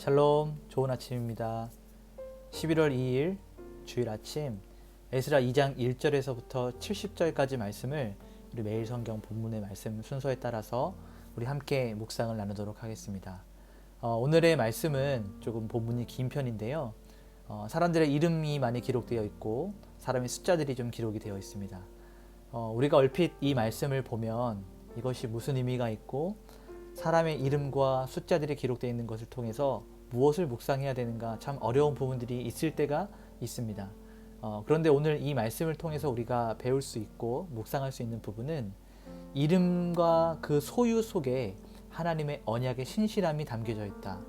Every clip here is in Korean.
샬롬, 좋은 아침입니다. 11월 2일 주일 아침 에스라 2장 1절에서부터 70절까지 말씀을 우리 매일 성경 본문의 말씀 순서에 따라서 우리 함께 묵상을 나누도록 하겠습니다. 오늘의 말씀은 조금 본문이 긴 편인데요. 사람들의 이름이 많이 기록되어 있고 사람의 숫자들이 좀 기록이 되어 있습니다. 우리가 얼핏 이 말씀을 보면 이것이 무슨 의미가 있고 사람의 이름과 숫자들이 기록되어 있는 것을 통해서 무엇을 묵상해야 되는가 참 어려운 부분들이 있을 때가 있습니다. 그런데 오늘 이 말씀을 통해서 우리가 배울 수 있고 묵상할 수 있는 부분은 이름과 그 소유 속에 하나님의 언약의 신실함이 담겨져 있다.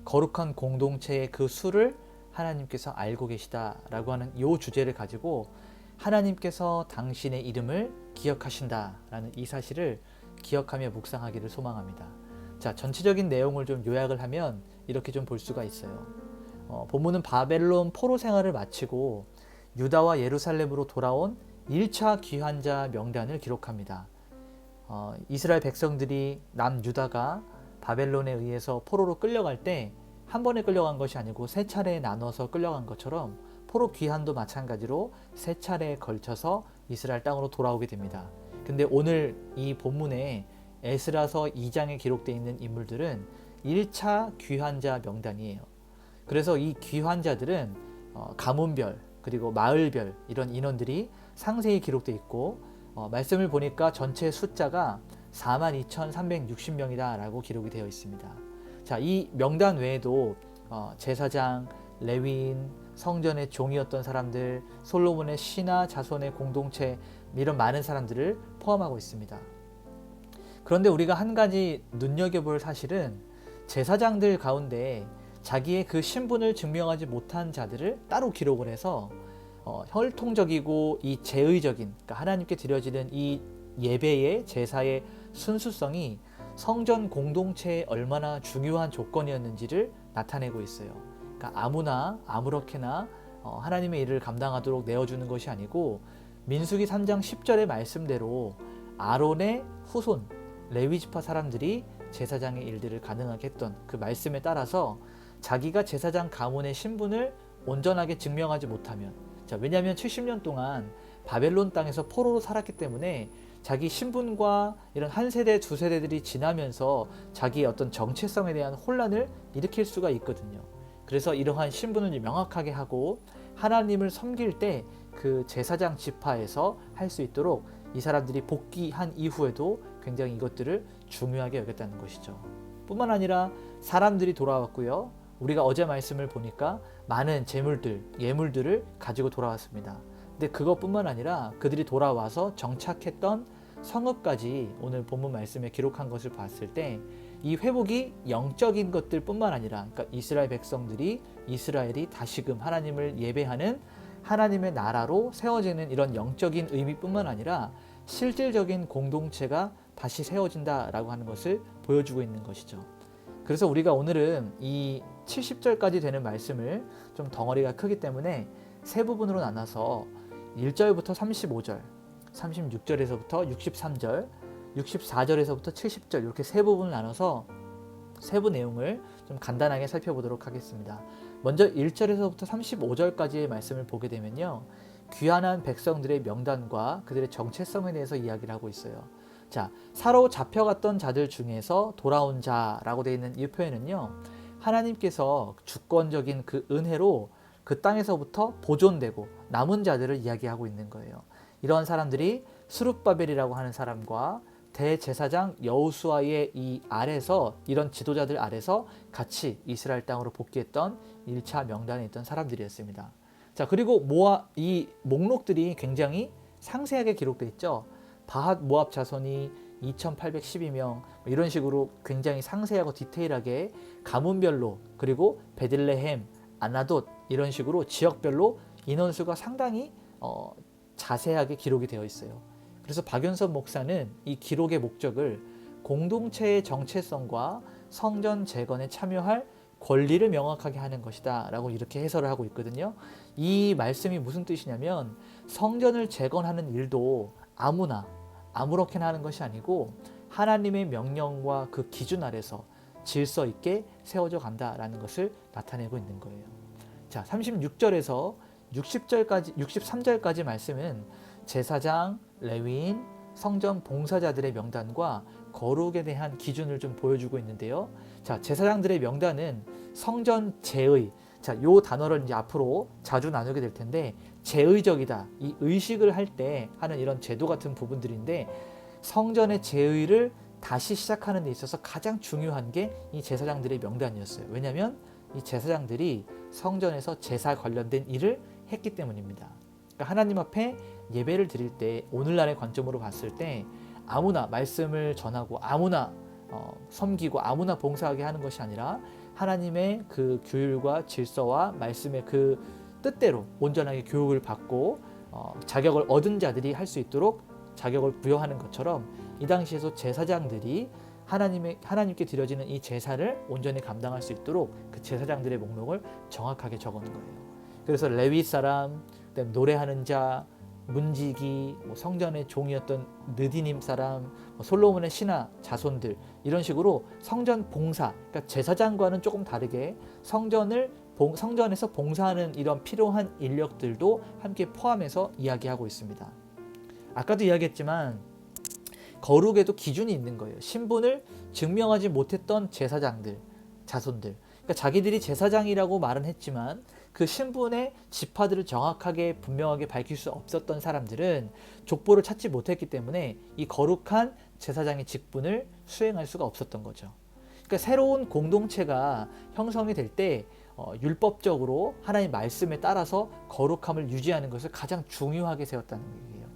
거룩한 공동체의 그 수를 하나님께서 알고 계시다라고 하는 이 주제를 가지고 하나님께서 당신의 이름을 기억하신다라는 이 사실을 기억하며 묵상하기를 소망합니다. 자, 전체적인 내용을 좀 요약을 하면 이렇게 좀 볼 수가 있어요. 본문은 바벨론 포로 생활을 마치고 유다와 예루살렘으로 돌아온 1차 귀환자 명단을 기록합니다. 이스라엘 백성들이 남유다가 바벨론에 의해서 포로로 끌려갈 때 한 번에 끌려간 것이 아니고 세 차례에 나눠서 끌려간 것처럼 포로 귀환도 마찬가지로 세 차례에 걸쳐서 이스라엘 땅으로 돌아오게 됩니다. 근데 오늘 이 본문에 에스라서 2장에 기록되어 있는 인물들은 1차 귀환자 명단이에요. 그래서 이 귀환자들은 가문별 그리고 마을별 이런 인원들이 상세히 기록되어 있고 말씀을 보니까 전체 숫자가 42,360명이다 라고 기록이 되어 있습니다. 자, 이 명단 외에도 제사장, 레위인, 성전의 종이었던 사람들, 솔로몬의 신하 자손의 공동체 이런 많은 사람들을 포함하고 있습니다. 그런데 우리가 한 가지 눈여겨볼 사실은 제사장들 가운데 자기의 그 신분을 증명하지 못한 자들을 따로 기록을 해서 혈통적이고 이 제의적인 그러니까 하나님께 드려지는 이 예배의 제사의 순수성이 성전 공동체에 얼마나 중요한 조건이었는지를 나타내고 있어요. 그러니까 아무나 아무렇게나 하나님의 일을 감당하도록 내어주는 것이 아니고 민수기 3장 10절의 말씀대로 아론의 후손 레위지파 사람들이 제사장의 일들을 가능하게 했던 그 말씀에 따라서 자기가 제사장 가문의 신분을 온전하게 증명하지 못하면 왜냐하면 70년 동안 바벨론 땅에서 포로로 살았기 때문에 자기 신분과 이런 한 세대 두 세대들이 지나면서 자기의 어떤 정체성에 대한 혼란을 일으킬 수가 있거든요. 그래서 이러한 신분을 명확하게 하고 하나님을 섬길 때 그 제사장 지파에서 할 수 있도록 이 사람들이 복귀한 이후에도 굉장히 이것들을 중요하게 여겼다는 것이죠. 뿐만 아니라 사람들이 돌아왔고요. 우리가 어제 말씀을 보니까 많은 재물들, 예물들을 가지고 돌아왔습니다. 근데 그것뿐만 아니라 그들이 돌아와서 정착했던 성읍까지 오늘 본문 말씀에 기록한 것을 봤을 때 이 회복이 영적인 것들 뿐만 아니라 그러니까 이스라엘 백성들이 이스라엘이 다시금 하나님을 예배하는 하나님의 나라로 세워지는 이런 영적인 의미뿐만 아니라 실질적인 공동체가 다시 세워진다라고 하는 것을 보여주고 있는 것이죠. 그래서 우리가 오늘은 이 70절까지 되는 말씀을 좀 덩어리가 크기 때문에 세 부분으로 나눠서 1절부터 35절, 36절에서부터 63절, 64절에서부터 70절 이렇게 세 부분을 나눠서 세부 내용을 좀 간단하게 살펴보도록 하겠습니다. 먼저 1절에서부터 35절까지의 말씀을 보게 되면요. 귀환한 백성들의 명단과 그들의 정체성에 대해서 이야기를 하고 있어요. 자, 사로잡혀갔던 자들 중에서 돌아온 자라고 되어 있는 이 표현은요. 하나님께서 주권적인 그 은혜로 그 땅에서부터 보존되고 남은 자들을 이야기하고 있는 거예요. 이러한 사람들이 스룹바벨이라고 하는 사람과 대제사장 여호수아의 이 아래서 이런 지도자들 아래서 같이 이스라엘 땅으로 복귀했던 1차 명단에 있던 사람들이었습니다. 자, 그리고 이 목록들이 굉장히 상세하게 기록되어 있죠. 바핫 모압 자손이 2812명 이런 식으로 굉장히 상세하고 디테일하게 가문별로 그리고 베들레헴, 아나돗 이런 식으로 지역별로 인원수가 상당히 자세하게 기록이 되어 있어요. 그래서 박윤섭 목사는 이 기록의 목적을 공동체의 정체성과 성전 재건에 참여할 권리를 명확하게 하는 것이다 라고 이렇게 해설을 하고 있거든요. 이 말씀이 무슨 뜻이냐면 성전을 재건하는 일도 아무나 아무렇게나 하는 것이 아니고 하나님의 명령과 그 기준 아래서 질서 있게 세워져 간다라는 것을 나타내고 있는 거예요. 자, 36절에서 63절까지 말씀은 제사장, 레위인, 성전 봉사자들의 명단과 거룩에 대한 기준을 좀 보여주고 있는데요. 자, 제사장들의 명단은 성전 제의, 자, 요 단어를 이제 앞으로 자주 나누게 될 텐데, 제의적이다, 이 의식을 할 때 하는 이런 제도 같은 부분들인데, 성전의 제의를 다시 시작하는 데 있어서 가장 중요한 게 이 제사장들의 명단이었어요. 왜냐하면 이 제사장들이 성전에서 제사 관련된 일을 했기 때문입니다. 그러니까 하나님 앞에 예배를 드릴 때, 오늘날의 관점으로 봤을 때 아무나 말씀을 전하고 아무나 섬기고 아무나 봉사하게 하는 것이 아니라 하나님의 그 규율과 질서와 말씀의 그 뜻대로 온전하게 교육을 받고 자격을 얻은 자들이 할 수 있도록 자격을 부여하는 것처럼, 이 당시에서 제사장들이 하나님께 드려지는 이 제사를 온전히 감당할 수 있도록 그 제사장들의 목록을 정확하게 적어놓은 거예요. 그래서 레위 사람, 그다음에 노래하는 자, 문지기, 성전의 종이었던 느디님 사람, 솔로몬의 신하 자손들, 이런 식으로 성전 봉사, 그러니까 제사장과는 조금 다르게 성전에서 봉사하는 이런 필요한 인력들도 함께 포함해서 이야기하고 있습니다. 아까도 이야기했지만 거룩에도 기준이 있는 거예요. 신분을 증명하지 못했던 제사장들, 자손들, 그러니까 자기들이 제사장이라고 말은 했지만 그 신분의 지파들을 정확하게 분명하게 밝힐 수 없었던 사람들은 족보를 찾지 못했기 때문에 이 거룩한 제사장의 직분을 수행할 수가 없었던 거죠. 그러니까 새로운 공동체가 형성이 될 때 율법적으로 하나님의 말씀에 따라서 거룩함을 유지하는 것을 가장 중요하게 세웠다는 얘기예요.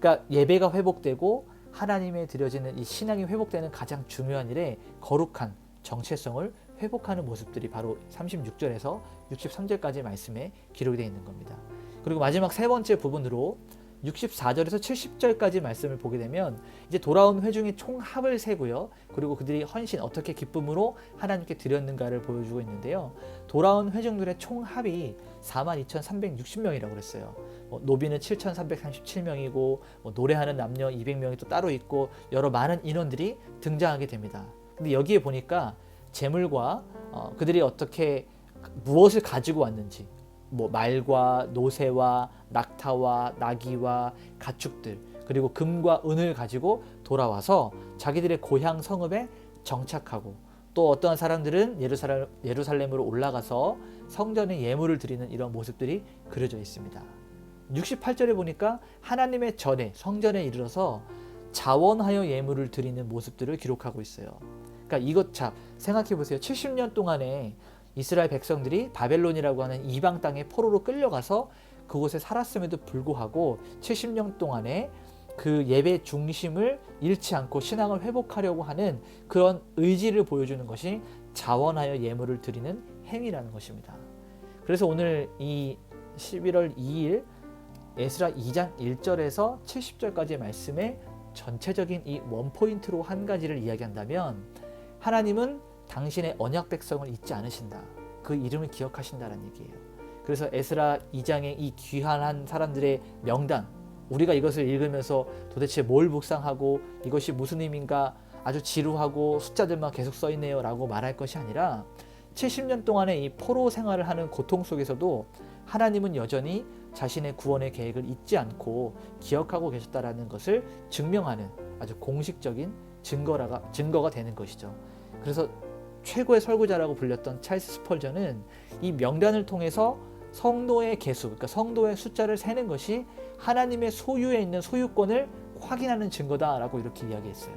그러니까 예배가 회복되고 하나님에 드려지는 이 신앙이 회복되는 가장 중요한 일에 거룩한 정체성을 회복하는 모습들이 바로 36절에서 63절까지 말씀에 기록이 되어 있는 겁니다. 그리고 마지막 세 번째 부분으로 64절에서 70절까지 말씀을 보게 되면 이제 돌아온 회중의 총합을 세고요. 그리고 그들이 헌신, 어떻게 기쁨으로 하나님께 드렸는가를 보여주고 있는데요. 돌아온 회중들의 총합이 42,360명이라고 그랬어요. 노비는 7,337명이고 노래하는 남녀 200명이 또 따로 있고 여러 많은 인원들이 등장하게 됩니다. 근데 여기에 보니까 재물과 그들이 어떻게 무엇을 가지고 왔는지, 말과 노새와 낙타와 나귀와 가축들, 그리고 금과 은을 가지고 돌아와서 자기들의 고향 성읍에 정착하고, 또 어떠한 사람들은 예루살렘으로 올라가서 성전에 예물을 드리는 이런 모습들이 그려져 있습니다. 68절에 보니까 하나님의 전에 성전에 이르러서 자원하여 예물을 드리는 모습들을 기록하고 있어요. 그러니까 이것 참 생각해 보세요. 70년 동안에 이스라엘 백성들이 바벨론이라고 하는 이방 땅에 포로로 끌려가서 그곳에 살았음에도 불구하고 70년 동안에 그 예배 중심을 잃지 않고 신앙을 회복하려고 하는 그런 의지를 보여주는 것이 자원하여 예물을 드리는 행위라는 것입니다. 그래서 오늘 이 11월 2일 에스라 2장 1절에서 70절까지의 말씀의 전체적인 이 원포인트로 한 가지를 이야기한다면, 하나님은 당신의 언약 백성을 잊지 않으신다. 그 이름을 기억하신다는 얘기예요. 그래서 에스라 2장의 이 귀한 사람들의 명단, 우리가 이것을 읽으면서 도대체 뭘 묵상하고 이것이 무슨 의미인가 아주 지루하고 숫자들만 계속 써있네요 라고 말할 것이 아니라, 70년 동안의 이 포로 생활을 하는 고통 속에서도 하나님은 여전히 자신의 구원의 계획을 잊지 않고 기억하고 계셨다라는 것을 증명하는 아주 공식적인 증거가 되는 것이죠. 그래서 최고의 설교자라고 불렸던 찰스 스펄전은 이 명단을 통해서 성도의 개수, 그러니까 성도의 숫자를 세는 것이 하나님의 소유에 있는 소유권을 확인하는 증거다라고 이렇게 이야기했어요.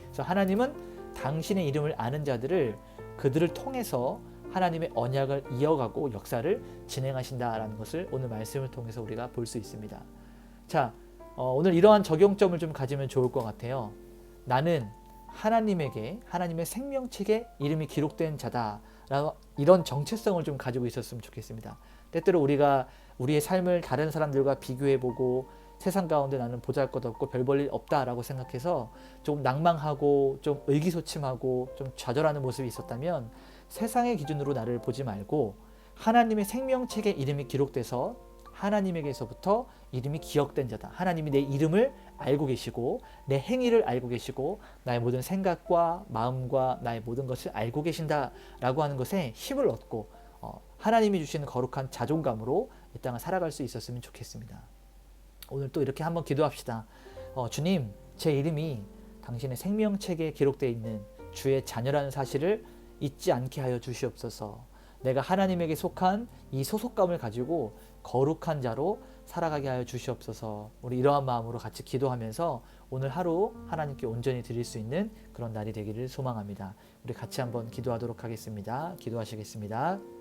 그래서 하나님은 당신의 이름을 아는 자들을, 그들을 통해서 하나님의 언약을 이어가고 역사를 진행하신다라는 것을 오늘 말씀을 통해서 우리가 볼 수 있습니다. 자, 오늘 이러한 적용점을 좀 가지면 좋을 것 같아요. 나는 하나님에게, 하나님의 생명책에 이름이 기록된 자다, 이런 정체성을 좀 가지고 있었으면 좋겠습니다. 때때로 우리가 우리의 삶을 다른 사람들과 비교해보고 세상 가운데 나는 보잘것없고 별 볼 일 없다라고 생각해서 좀 낭망하고 좀 의기소침하고 좀 좌절하는 모습이 있었다면, 세상의 기준으로 나를 보지 말고 하나님의 생명책에 이름이 기록돼서 하나님에게서부터 이름이 기억된 자다, 하나님이 내 이름을 알고 계시고 내 행위를 알고 계시고 나의 모든 생각과 마음과 나의 모든 것을 알고 계신다라고 하는 것에 힘을 얻고 하나님이 주시는 거룩한 자존감으로 이 땅을 살아갈 수 있었으면 좋겠습니다. 오늘 또 이렇게 한번 기도합시다. 주님, 제 이름이 당신의 생명책에 기록되어 있는 주의 자녀라는 사실을 잊지 않게 하여 주시옵소서. 내가 하나님에게 속한 이 소속감을 가지고 거룩한 자로 살아가게 하여 주시옵소서. 우리 이러한 마음으로 같이 기도하면서 오늘 하루 하나님께 온전히 드릴 수 있는 그런 날이 되기를 소망합니다. 우리 같이 한번 기도하도록 하겠습니다. 기도하시겠습니다.